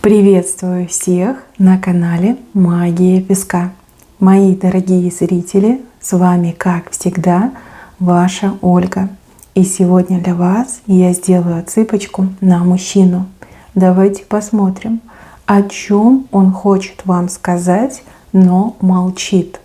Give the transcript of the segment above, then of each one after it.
Приветствую всех на канале Магия Песка. Мои дорогие зрители, с вами, как всегда, ваша Ольга. И сегодня для вас я сделаю отсыпочку на мужчину. Давайте посмотрим, о чем он хочет вам сказать, но молчит.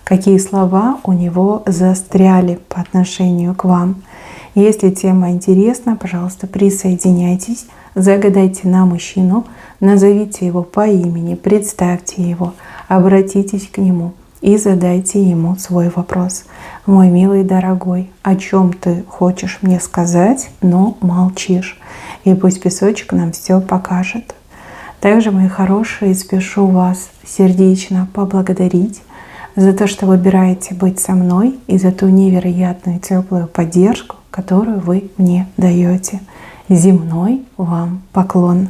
Какие слова у него застряли по отношению к вам. Если тема интересна, пожалуйста, присоединяйтесь, загадайте на мужчину, назовите его по имени, представьте его, обратитесь к нему и задайте ему свой вопрос. Мой милый дорогой, о чем ты хочешь мне сказать, но молчишь? И пусть песочек нам все покажет. Также, мои хорошие, спешу вас сердечно поблагодарить за то, что выбираете быть со мной, и за ту невероятную теплую поддержку, которую вы мне даете. Земной вам поклон.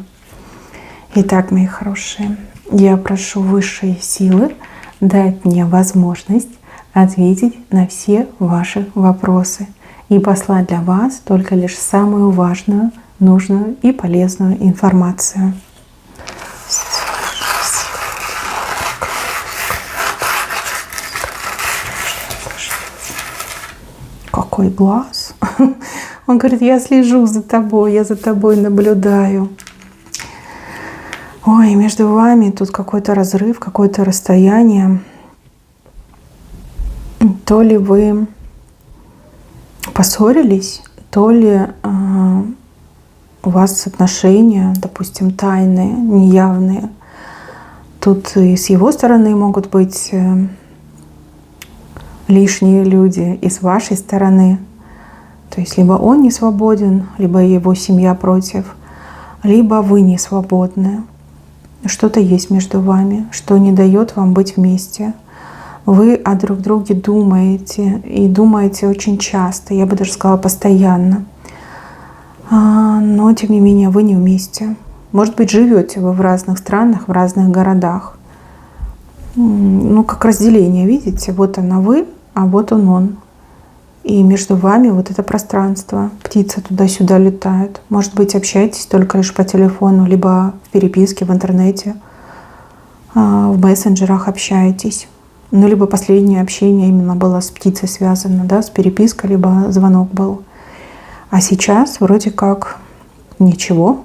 Итак, мои хорошие, я прошу высшие силы дать мне возможность ответить на все ваши вопросы и послать для вас только лишь самую важную, нужную и полезную информацию. Какой глаз! Он говорит, я слежу за тобой, я за тобой наблюдаю. Ой, между вами тут какой-то разрыв, какое-то расстояние. То ли вы поссорились, то ли у вас отношения, допустим, тайные, неявные. Тут и с его стороны могут быть лишние люди, и с вашей стороны. То есть либо он не свободен, либо его семья против, либо вы не свободны. Что-то есть между вами, что не дает вам быть вместе. Вы о друг друге думаете, и думаете очень часто, я бы даже сказала постоянно. Но тем не менее вы не вместе. Может быть, живете вы в разных странах, в разных городах. Ну, как разделение, видите? Вот она вы, а вот он. И между вами вот это пространство. Птица туда-сюда летает. Может быть, общаетесь только лишь по телефону, либо в переписке, в интернете, в мессенджерах общаетесь. Ну, либо последнее общение именно было с птицей связано, да, с перепиской, либо звонок был. А сейчас вроде как ничего,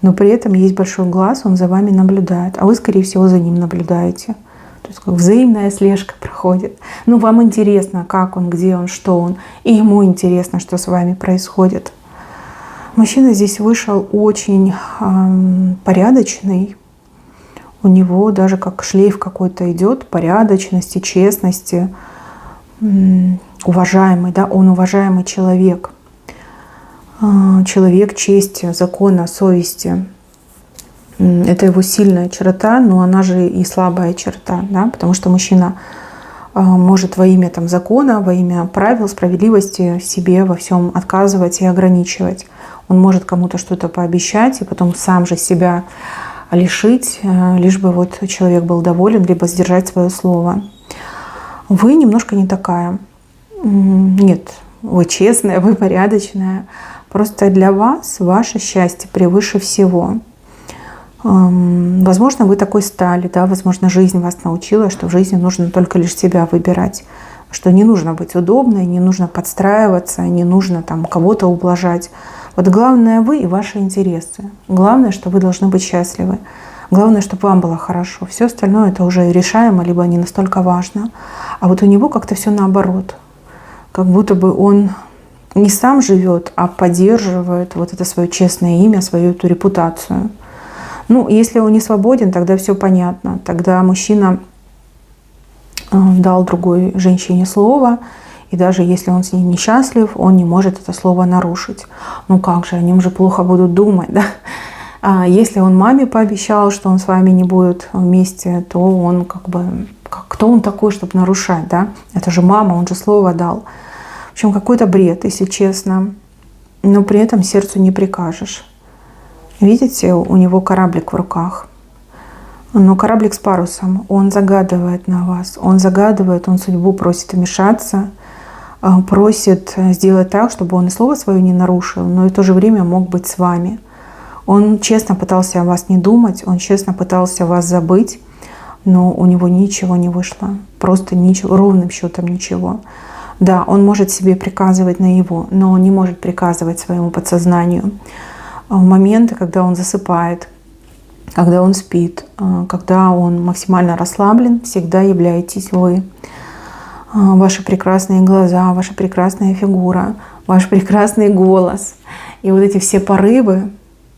но при этом есть большой глаз, он за вами наблюдает, а вы, скорее всего, за ним наблюдаете. То есть как взаимная слежка проходит. Ну, вам интересно, как он, где он, что он. И ему интересно, что с вами происходит. Мужчина здесь вышел очень порядочный. У него даже как шлейф какой-то идет порядочности, честности. Уважаемый, да, он уважаемый человек. Человек чести, закона, совести. Это его сильная черта, но она же и слабая черта, да? Потому что мужчина может во имя там, закона, во имя правил, справедливости себе во всем отказывать и ограничивать. Он может кому-то что-то пообещать и потом сам же себя лишить, лишь бы вот человек был доволен, либо сдержать свое слово. Вы немножко не такая. Нет, вы честная, вы порядочная. Просто для вас ваше счастье превыше всего. Возможно, вы такой стали, да, возможно, жизнь вас научила, что в жизни нужно только лишь себя выбирать, что не нужно быть удобной, не нужно подстраиваться, не нужно там кого-то ублажать. Вот главное вы и ваши интересы. Главное, что вы должны быть счастливы. Главное, чтобы вам было хорошо. Все остальное это уже решаемо, либо не настолько важно. А вот у него как-то все наоборот. Как будто бы он не сам живет, а поддерживает вот это свое честное имя, свою эту репутацию. Ну, если он не свободен, тогда все понятно. Тогда мужчина дал другой женщине слово, и даже если он с ней несчастлив, он не может это слово нарушить. Ну как же, о нем же плохо будут думать, да? А если он маме пообещал, что он с вами не будет вместе, то он как бы... Кто он такой, чтобы нарушать, да? Это же мама, он же слово дал. В общем, какой-то бред, если честно. Но при этом сердцу не прикажешь. Видите, у него кораблик в руках. Но кораблик с парусом. Он загадывает на вас. Он загадывает, он судьбу просит вмешаться. Просит сделать так, чтобы он и слово свое не нарушил, но и в то же время мог быть с вами. Он честно пытался о вас не думать, он честно пытался вас забыть, но у него ничего не вышло. Просто ничего, ровным счетом ничего. Да, он может себе приказывать наяву, но он не может приказывать своему подсознанию. В моменты, когда он засыпает, когда он спит, когда он максимально расслаблен, всегда являетесь вы. Ваши прекрасные глаза, ваша прекрасная фигура, ваш прекрасный голос. И вот эти все порывы,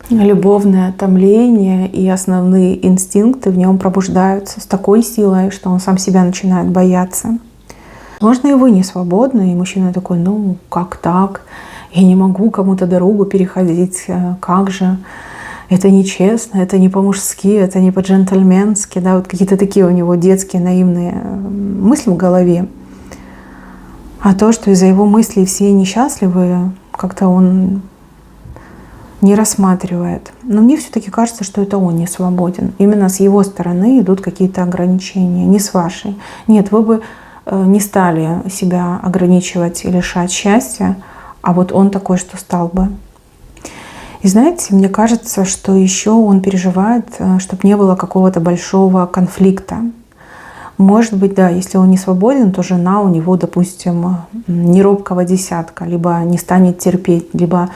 любовное томление и основные инстинкты в нем пробуждаются с такой силой, что он сам себя начинает бояться. Возможно, и вы не свободны, и мужчина такой: ну как так? Я не могу кому-то дорогу переходить, как же? Это нечестно, это не по-мужски, это не по-джентльменски. Да, вот какие-то такие у него детские наивные мысли в голове. А то, что из-за его мыслей все несчастливы, как-то он не рассматривает. Но мне все-таки кажется, что это он не свободен. Именно с его стороны идут какие-то ограничения, не с вашей. Нет, вы бы не стали себя ограничивать и лишать счастья, а вот он такой, что стал бы. И знаете, мне кажется, что еще он переживает, чтобы не было какого-то большого конфликта. Может быть, да, если он не свободен, то жена у него, допустим, не робкого десятка, либо не станет терпеть, либо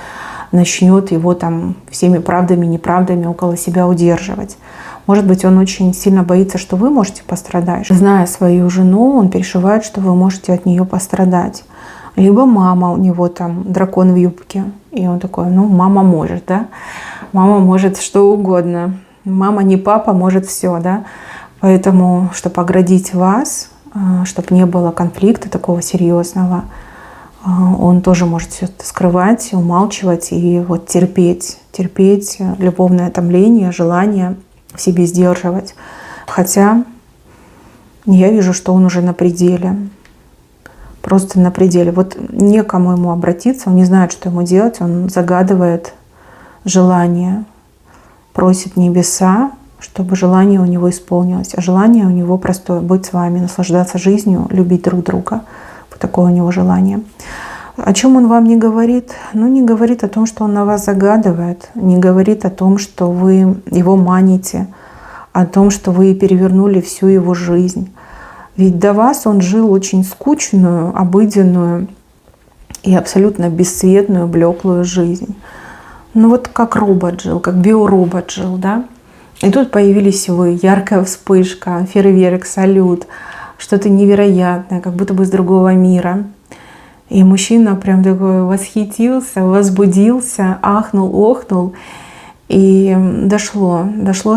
начнет его там всеми правдами, неправдами около себя удерживать. Может быть, он очень сильно боится, что вы можете пострадать. Зная свою жену, он переживает, что вы можете от нее пострадать. Либо мама у него там дракон в юбке. И он такой: ну, мама может, да? Мама может что угодно. Мама не папа, может все, да? Поэтому, чтобы оградить вас, чтобы не было конфликта такого серьезного, он тоже может все это скрывать, умалчивать и вот терпеть любовное томление, желание в себе сдерживать. Хотя я вижу, что он уже на пределе. Просто на пределе. Вот некому ему обратиться, он не знает, что ему делать, он загадывает желание, просит небеса, чтобы желание у него исполнилось. А желание у него простое — быть с вами, наслаждаться жизнью, любить друг друга. Вот такое у него желание. О чем он вам не говорит? Ну, не говорит о том, что он на вас загадывает, не говорит о том, что вы его маните, о том, что вы перевернули всю его жизнь. Ведь до вас он жил очень скучную, обыденную и абсолютно бесцветную, блеклую жизнь. Ну вот как робот жил, как биоробот жил, да? И тут появились вы, яркая вспышка, фейерверк, салют, что-то невероятное, как будто бы из другого мира. И мужчина прям такой восхитился, возбудился, ахнул, охнул. И дошло,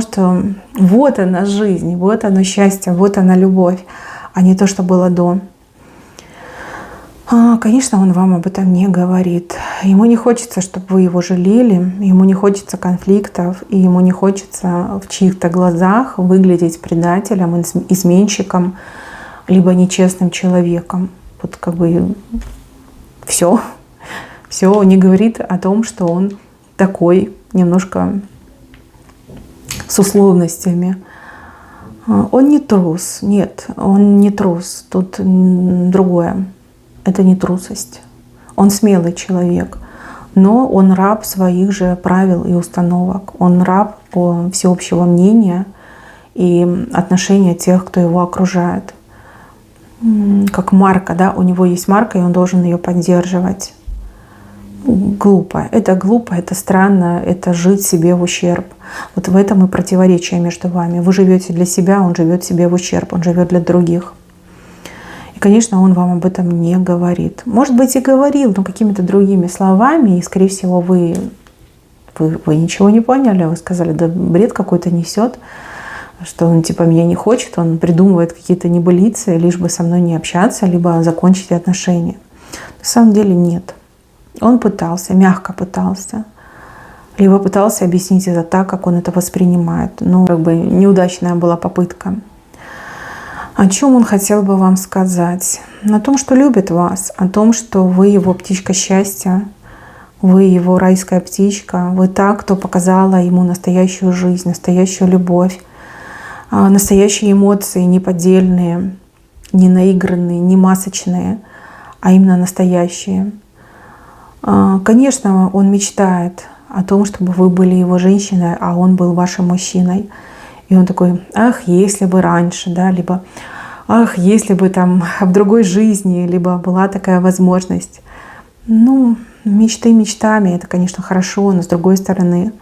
что вот она жизнь, вот оно счастье, вот она любовь, а не то, что было до. Конечно, он вам об этом не говорит. Ему не хочется, чтобы вы его жалели, ему не хочется конфликтов, и ему не хочется в чьих-то глазах выглядеть предателем, изменщиком, либо нечестным человеком. Вот как бы все не говорит о том, что он такой, немножко с условностями. Он не трус. Нет, он не трус. Тут другое. Это не трусость. Он смелый человек. Но он раб своих же правил и установок. Он раб всеобщего мнения и отношения тех, кто его окружает. Как марка, да? У него есть марка, и он должен ее поддерживать. Глупо, это странно, это жить себе в ущерб. Вот в этом и противоречие между вами. Вы живете для себя, он живет себе в ущерб, он живет для других. И, конечно, он вам об этом не говорит. Может быть, и говорил, но какими-то другими словами, и, скорее всего, вы ничего не поняли, вы сказали: да бред какой-то несет, что он типа меня не хочет, он придумывает какие-то небылицы, лишь бы со мной не общаться, либо закончить отношения. На самом деле нет. Он пытался, мягко пытался, либо пытался объяснить это так, как он это воспринимает. Но как бы неудачная была попытка. О чем он хотел бы вам сказать? О том, что любит вас, о том, что вы его птичка счастья, вы его райская птичка, вы та, кто показала ему настоящую жизнь, настоящую любовь, настоящие эмоции, не поддельные, не наигранные, не масочные, а именно настоящие. Конечно, он мечтает о том, чтобы вы были его женщиной, а он был вашим мужчиной. И он такой: ах, если бы раньше, да, либо ах, если бы там в другой жизни, либо была такая возможность. Ну, мечты мечтами, это, конечно, хорошо, но с другой стороны,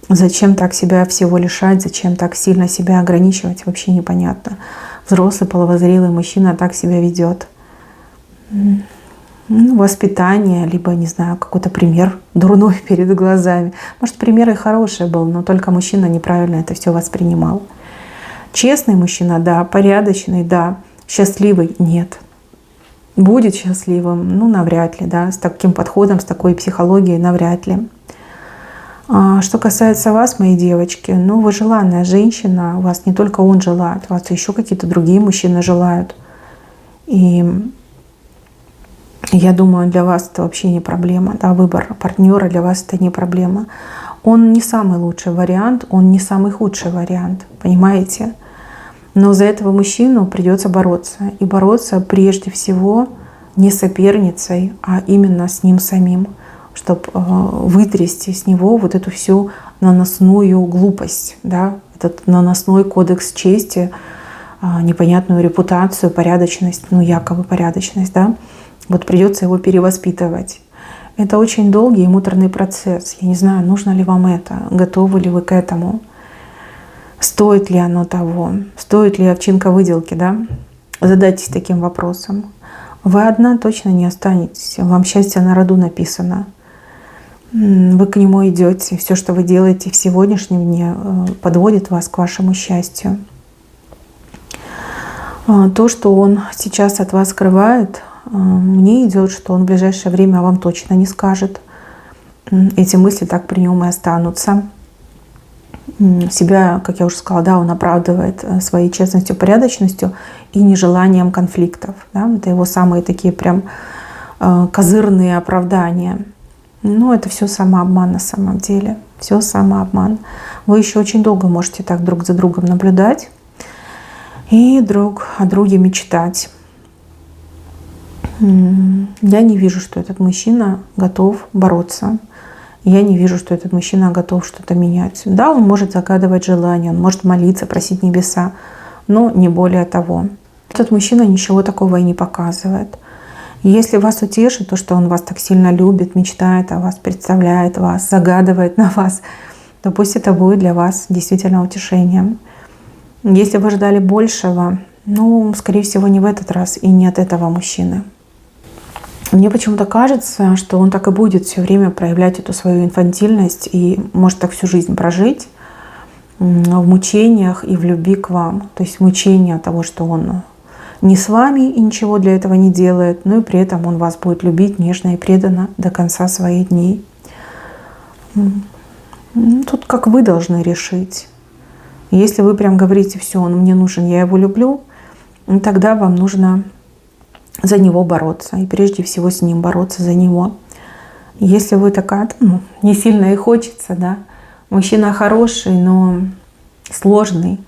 зачем так себя всего лишать, зачем так сильно себя ограничивать, вообще непонятно. Взрослый половозрелый мужчина так себя ведет. Ну, воспитание, либо, не знаю, какой-то пример дурной перед глазами. Может, пример и хороший был, но только мужчина неправильно это все воспринимал. Честный мужчина, да. Порядочный, да. Счастливый, нет. Будет счастливым, ну, навряд ли, да. С таким подходом, с такой психологией, навряд ли. А что касается вас, мои девочки, ну, вы желанная женщина, вас не только он желает, вас еще какие-то другие мужчины желают. И я думаю, для вас это вообще не проблема, да, выбор партнера для вас это не проблема. Он не самый лучший вариант, он не самый худший вариант, понимаете? Но за этого мужчину придется бороться. И бороться прежде всего не с соперницей, а именно с ним самим, чтобы вытрясти с него вот эту всю наносную глупость, да, этот наносной кодекс чести, непонятную репутацию, порядочность, ну якобы порядочность, да. Вот придется его перевоспитывать. Это очень долгий и муторный процесс. Я не знаю, нужно ли вам это, готовы ли вы к этому, стоит ли оно того, стоит ли овчинка выделки, да? Задайтесь таким вопросом. Вы одна точно не останетесь, вам счастье на роду написано. Вы к нему идете, все, что вы делаете в сегодняшнем дне, подводит вас к вашему счастью. То, что он сейчас от вас скрывает, мне идет, что он в ближайшее время вам точно не скажет. Эти мысли так при нем и останутся. Себя, как я уже сказала, да, он оправдывает своей честностью, порядочностью и нежеланием конфликтов. Да? Это его самые такие прям козырные оправдания. Но это все самообман на самом деле. Все самообман. Вы еще очень долго можете так друг за другом наблюдать и друг о друге мечтать. Я не вижу, что этот мужчина готов бороться. Я не вижу, что этот мужчина готов что-то менять. Да, он может загадывать желания, он может молиться, просить небеса, но не более того. Этот мужчина ничего такого и не показывает. И если вас утешит то, что он вас так сильно любит, мечтает о вас, представляет вас, загадывает на вас, то пусть это будет для вас действительно утешением. Если вы ждали большего, ну, скорее всего, не в этот раз и не от этого мужчины. Мне почему-то кажется, что он так и будет все время проявлять эту свою инфантильность и может так всю жизнь прожить в мучениях и в любви к вам. То есть мучение от того, что он не с вами и ничего для этого не делает, но и при этом он вас будет любить нежно и преданно до конца своих дней. Тут как вы должны решить. Если вы прям говорите: все, он мне нужен, я его люблю, тогда вам нужно за него бороться. И прежде всего с ним бороться за него. Если вы такая, не сильно и хочется, да, мужчина хороший, но сложный,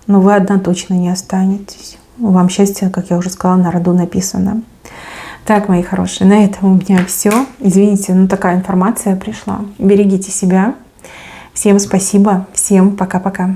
но вы одна точно не останетесь. Вам счастье, как я уже сказала, на роду написано. Так, мои хорошие, на этом у меня все. Извините, но такая информация пришла. Берегите себя. Всем спасибо. Всем пока-пока.